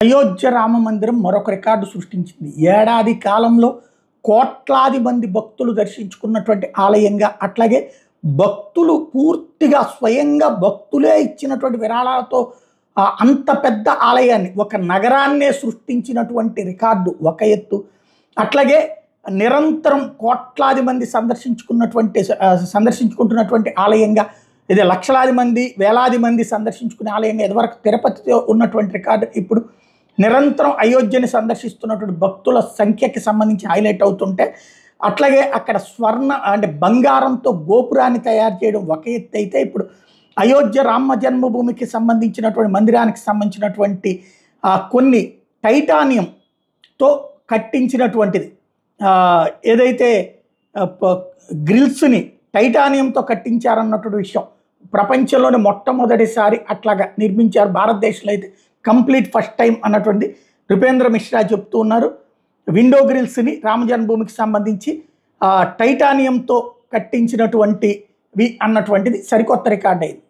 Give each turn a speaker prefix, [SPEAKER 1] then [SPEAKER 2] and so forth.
[SPEAKER 1] అయోధ్య రామ మందిరం మరొక రికార్డు సృష్టించింది. ఏడాది కాలంలో కోట్లాది మంది భక్తులు దర్శించుకున్నటువంటి ఆలయంగా, అట్లాగే భక్తులు పూర్తిగా స్వయంగా భక్తులే ఇచ్చినటువంటి విరాళాలతో అంత పెద్ద ఆలయాన్ని, ఒక నగరాన్నే సృష్టించినటువంటి రికార్డు ఒక ఎత్తు. అట్లాగే నిరంతరం కోట్లాది మంది సందర్శించుకుంటున్నటువంటి ఆలయంగా, ఇది లక్షలాది మంది వేలాది మంది సందర్శించుకునే ఆలయంగా ఇదివరకు తిరుపతితో ఉన్నటువంటి రికార్డు ఇప్పుడు నిరంతరం అయోధ్యని సందర్శిస్తున్నటువంటి భక్తుల సంఖ్యకి సంబంధించి హైలైట్ అవుతుంటే, అట్లాగే అక్కడ స్వర్ణ అంటే బంగారంతో గోపురాన్ని తయారు చేయడం ఒక ఎత్తు అయితే, ఇప్పుడు అయోధ్య రామ జన్మభూమికి సంబంధించినటువంటి మందిరానికి సంబంధించినటువంటి కొన్ని టైటానియంతో కట్టించినటువంటిది ఏదైతే గ్రిల్స్ని టైటానియంతో కట్టించారన్నటువంటి విషయం ప్రపంచంలోనే మొట్టమొదటిసారి అట్లాగా నిర్మించారు. భారతదేశంలో అయితే కంప్లీట్ ఫస్ట్ టైం అన్నటువంటి నృపేంద్ర మిశ్రా చెప్తూ ఉన్నారు. విండో గ్రిల్స్ని రామ జన్మభూమికి సంబంధించి టైటానియంతో కట్టించినటువంటివి అన్నటువంటిది సరికొత్త రికార్డ్ అయింది.